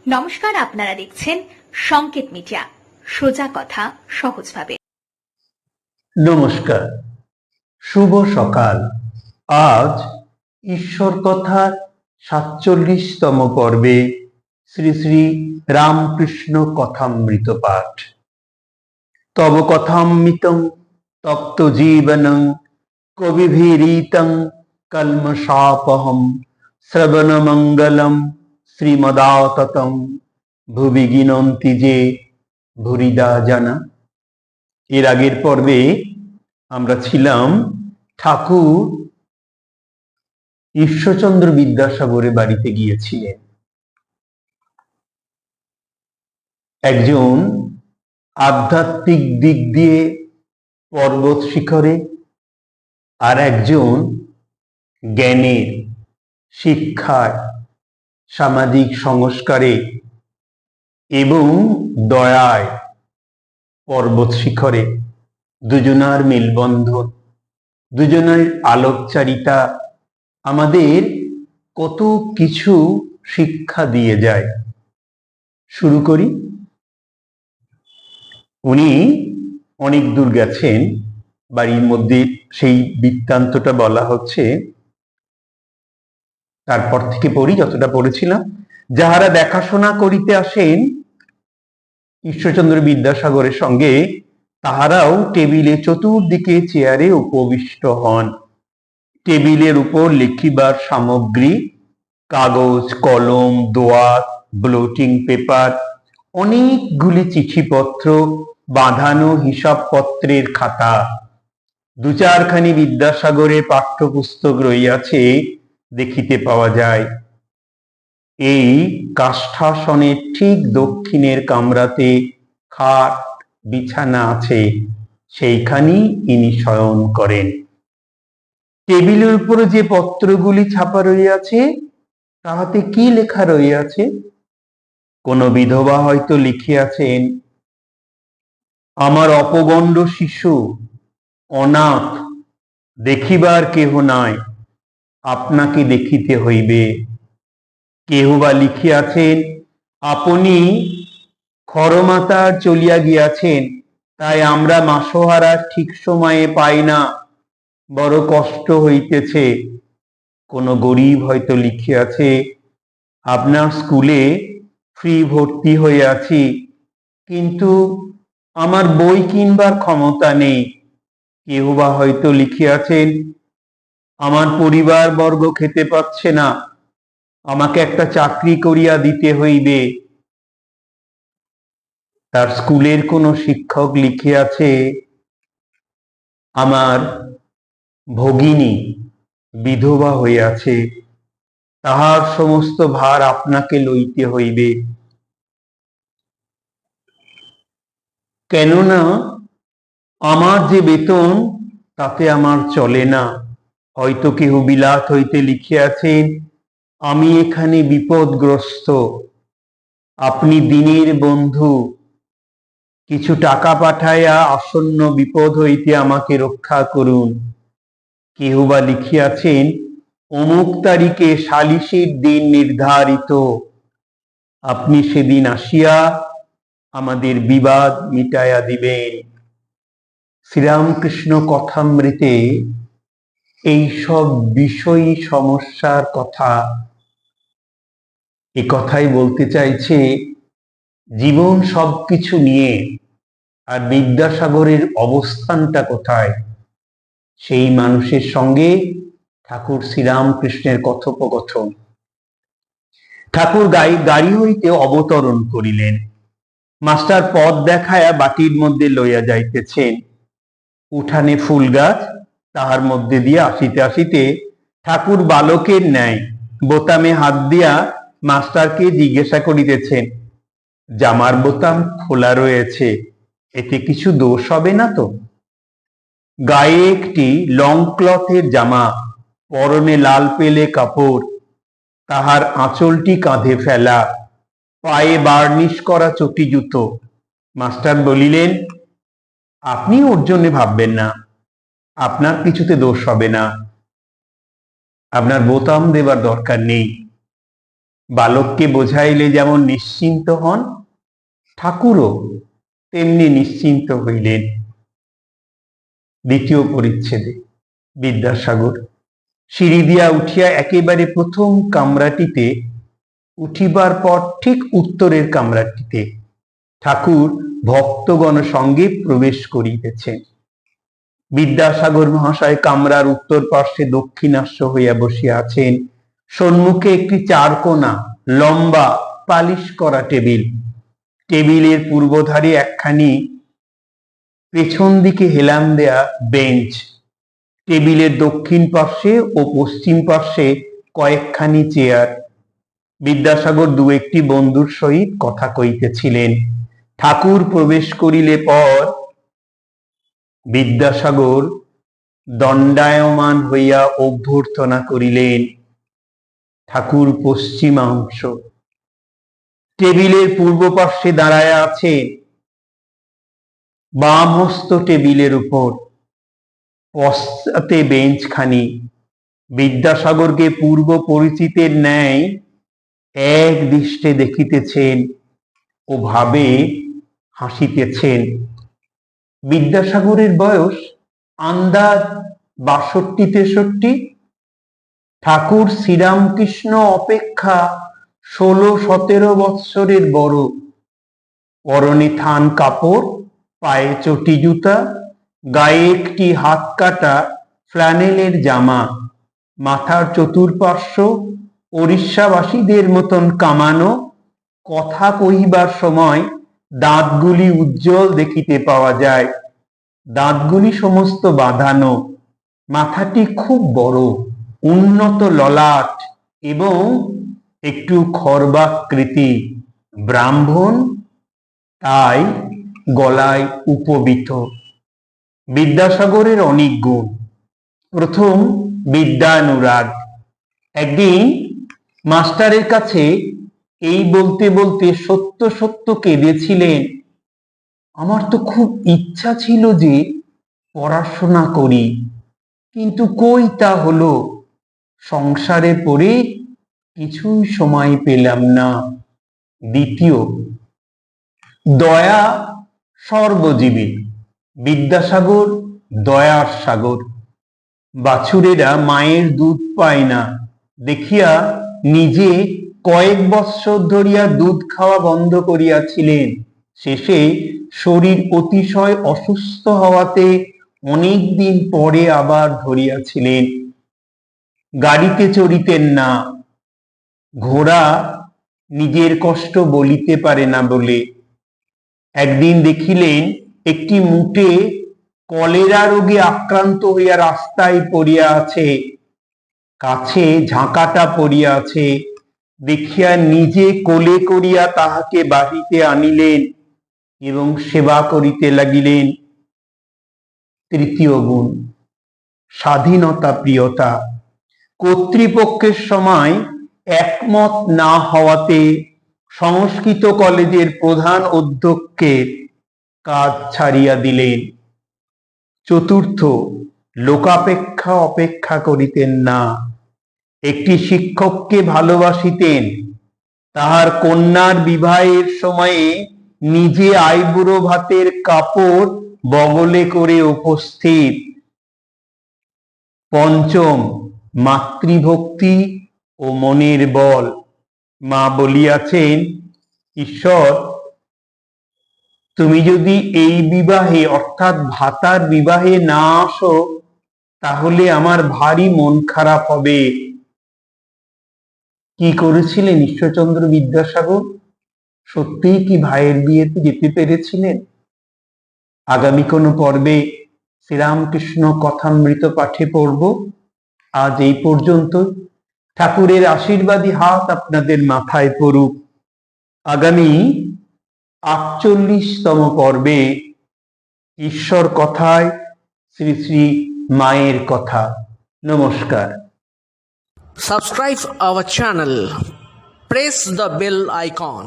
নমস্কার, আপনারা দেখছেন সংকেত মিডিয়া, সোজা কথা সহজভাবে। নমস্কার, শুভ সকাল। আজ ঈশ্বর কথার ৪৭তম পর্বে শ্রী শ্রী রামকৃষ্ণ কথামৃত পাঠ। তব কথামৃতং তপ্ত জীবনং কবিভিরীতং কল্মষাপহম শ্রবণমঙ্গলম শ্রীমদাততং ভুবি গিনন্তি যে ভুরিদা জানা। এর আগের পর্বে আমরা ছিলাম ঠাকুর ঈশ্বরচন্দ্র বিদ্যাসাগরের বাড়িতে গিয়েছিলেন। একজন আধ্যাত্মিক দিক দিয়ে পর্বত শিখরে, আর একজন জ্ঞানের, শিক্ষায়, সামাজিক সংস্কারে এবং দয়ায় পর্বত শিখরে দুজনার মেলবন্ধন, দুজনের আলোকচারিতা আমাদের কত কিছু শিক্ষা দিয়ে যায়। শুরু করি। উনি অনেক দূর গেছেন, বাড়ির মধ্যে সেই বৃত্তান্তটা বলা হচ্ছে। তারপর থেকে পড়ি, যতটা পড়েছিলাম। যাহারা দেখাশোনা করিতে আসেন ঈশ্বরচন্দ্র বিদ্যাসাগরের সঙ্গে, তাহারাও টেবিলে চতুর্দিকে চেয়ারে উপবিষ্ট হন। টেবিলের উপর লিখিবার সামগ্রী, কাগজ, কলম, দোয়াত, ব্লটিং পেপার, অনেকগুলি চিঠিপত্র, বাঁধানো হিসাবপত্রের খাতা, দু চারখানি বিদ্যাসাগরের পাঠ্যপুস্তক রইয়াছে দেখিতে পাওয়া যায়। এই কাষ্ঠাসনের ঠিক দক্ষিণের কামরাতে খাট বিছানা আছে, সেইখানেই ইনি শয়ন করেন। টেবিলের উপরে যে পত্রগুলি ছাপা রইয়াছে, তাহাতে কি লেখা রইয়াছে? কোন বিধবা হয়তো লিখিয়াছেন, আমার অপগণ্ড শিশু অনাথ, দেখিবার কেহ নাই, আপনাকে দেখিতে হইবে। কেহ বা লিখিয়াছেন, আপনি খরমাতার চলিয়া গিয়াছেন, তাই আমরা মাসোহারা ঠিক সময়ে পাই না, বড় কষ্ট হইতেছে। কোন গরিব হয়তো লিখিয়াছে, আপনার স্কুলে ফ্রি ভর্তি হইয়াছি, কিন্তু আমার বই কিনবার ক্ষমতা নেই। কেহ বা হয়তো লিখিয়াছেন, আমার পরিবার বর্গ খেতে পাচ্ছে না, আমাকে একটা চাকরি করিয়া দিতে হইবে। তার স্কুলের কোনো শিক্ষক লিখিয়াছে, আমার ভগিনী বিধবা হইয়াছে, তাহার সমস্ত ভার আপনাকে লইতে হইবে। কেননা আমার যে বেতন, তাতে আমার চলে না। হয়তো কেহ বিলাত হইতে লিখিয়াছেন, আমি এখানে বিপদগ্রস্ত, আপনি দিনের বন্ধু, কিছু টাকা পাঠাইয়া আসন্ন বিপদ হইতে আমাকে রক্ষা করুন। কেহ বা লিখিয়াছেন, অমুক তারিখে সালিসের দিন নির্ধারিত, আপনি সেদিন আসিয়া আমাদের বিবাদ মিটাইয়া দিবেন। শ্রীরামকৃষ্ণ কথামৃতে এইসব বিষয়ী সমস্যার কথা, এ কথাই বলতে চাইছে, জীবন সবকিছু নিয়ে, আর বিদ্যাসাগরের অবস্থানটা কোথায়, সেই মানুষের সঙ্গে ঠাকুর শ্রীরামকৃষ্ণের কথোপকথন। ঠাকুর গাড়ি হইতে অবতরণ করিলেন। মাস্টার পথ দেখায়া বাটির মধ্যে লইয়া যাইতেছেন। উঠানে ফুল গাছ, তাহার মধ্যে দিয়ে আসিতে আসিতে ঠাকুর বালকের ন্যায় বোতামে হাত দিয়া মাস্টারকে জিজ্ঞাসা করিতেছেন, জামার বোতাম খোলা রয়েছে, এতে কিছু দোষ হবে না তো? গায়ে একটি লং ক্লথের জামা, পরনে লাল পেলে কাপড়, তাহার আঁচলটি কাঁধে ফেলা, পায়ে বার্নিশ করা চটি জুতো। মাস্টার বলিলেন, আপনি ওর জন্য ভাববেন না, আপনার কিছুতে দোষ হবে না, আপনার বোতাম দেবার দরকার নেই। বালককে বোঝাইলে যেমন নিশ্চিন্ত হন, ঠাকুরও তেমনি নিশ্চিন্ত হইলেন। দ্বিতীয় পরিচ্ছেদে বিদ্যাসাগর সিঁড়ি দিয়া উঠিয়া একেবারে প্রথম কামরাটিতে উঠিবার পর ঠিক উত্তরের কামরাটিতে ঠাকুর ভক্তগণ সঙ্গে প্রবেশ করিতেছেন। বিদ্যাসাগর মহাশয় কামরার উত্তর পার্শ্বে দক্ষিণাস্য হইয়া বসিয়া আছেন। সম্মুখে একটি চারকোনা লম্বা পালিশ করা টেবিল, টেবিলের পূর্বধারে একখানি পেছন দিকে হেলান দেয়া বেঞ্চ, টেবিলের দক্ষিণ পার্শ্বে ও পশ্চিম পার্শ্বে কয়েকখানি চেয়ার। বিদ্যাসাগর দু একটি বন্ধুর সহিত কথা কইতেছিলেন। ঠাকুর প্রবেশ করিলে পর বিদ্যাসাগর দণ্ডায়মান হইয়া অভ্যর্থনা করিলেন। ঠাকুর পশ্চিমাংশ, টেবিলের পূর্ব পার্শ্বে দাঁড়ায়া আছে, বাম হস্ত টেবিলের উপর, পশ্চাতে বেঞ্চখানি। বিদ্যাসাগরকে পূর্ব পরিচিতের ন্যায় এক দৃষ্টে দেখিতেছেন ও ভাবে হাসিতেছেন। বিদ্যাসাগরের বয়স আন্দাজ ৬২-৬৩। ঠাকুর শ্রীরামকৃষ্ণ অপেক্ষা ১৬-১৭ বৎসরের বড়। পরনে থান কাপড়, পায়ে চটি জুতা, গায়ে একটি হাত কাটা ফ্ল্যানেলের জামা, মাথার চতুর্পার্শ্ব ওড়িশাবাসীদের মতন কামানো। কথা কহিবার সময় দাঁতগুলি উজ্জ্বল দেখিতে পাওয়া যায়, দাঁতগুলি সমস্ত বাঁধানো। মাথাটি খুব বড়, উন্নত ললাট এবং একটু খর্বাকৃতি। ব্রাহ্মণ, তাই গলায় উপবীত। বিদ্যাসাগরের অনেক গুণ। প্রথম, বিদ্যানুরাগ। একদিন মাস্টারের কাছে এই বলতে বলতে সত্য সত্য কেঁদেছিলেন, আমার তো খুব ইচ্ছা ছিল যে পড়াশোনা করি, কিন্তু কই তা হলো, সংসারে পড়ে কিছুই সময় পেলাম না। দ্বিতীয়, দয়া সর্বজীবী। বিদ্যাসাগর দয়ার সাগর। বাছুরেরা মায়ের দুধ পায় না দেখিয়া নিজে কয়েক বৎসর ধরিয়া দুধ খাওয়া বন্ধ করিয়াছিলেন। শেষে শরীর অতিশয় অসুস্থ হওয়াতে অনেক দিন পরে আবার ধরিয়াছিলেন। গাড়িতে চড়িতেন না, ঘোড়া নিজের কষ্ট বলিতে পারে না বলে। একদিন দেখিলেন একটি মুটে কলেরা রোগে আক্রান্ত হইয়া রাস্তায় পড়িয়া আছে, কাছে ঝাঁকাটা পড়িয়া আছে। দেখিয়া নিজে কোলে করিয়া তাহাকে বাড়িতে আনিলেন এবং সেবা করিতে লাগিলেন। তৃতীয় গুণ, স্বাধীনতা প্রিয়তা। কর্তৃপক্ষের সময় একমত না হওয়াতে সংস্কৃত কলেজের প্রধান অধ্যক্ষের কাজ ছাড়িয়া দিলেন। চতুর্থ, লোকাপেক্ষা অপেক্ষা করিতেন না। একটি শিক্ষককে ভালোবাসিতেন, তাহার কন্যার বিবাহের সময়ে নিজে আইবুড়ো ভাতের কাপড় বগলে করে উপস্থিত। পঞ্চম, মাতৃভক্তি ও মনের বল। মা বলিয়াছেন, ঈশ্বর, তুমি যদি এই বিবাহে অর্থাৎ ভাতার বিবাহে না আসো তাহলে আমার ভারী মন খারাপ হবে। কি করেছিলেন ঈশ্বরচন্দ্র বিদ্যাসাগর? সত্যিই কি ভাইয়ের বিয়েতে যেতে পেরেছিলেন? আগামী কোনো পর্বে শ্রীরামকৃষ্ণ কথামৃত পাঠে পড়ব। আজ এই পর্যন্ত। ঠাকুরের আশীর্বাদী হাত আপনাদের মাথায় পড়ুক। আগামী ৪৮তম পর্বে ঈশ্বর কথায় শ্রী শ্রী মায়ের কথা। নমস্কার। Subscribe our channel. Press the bell icon.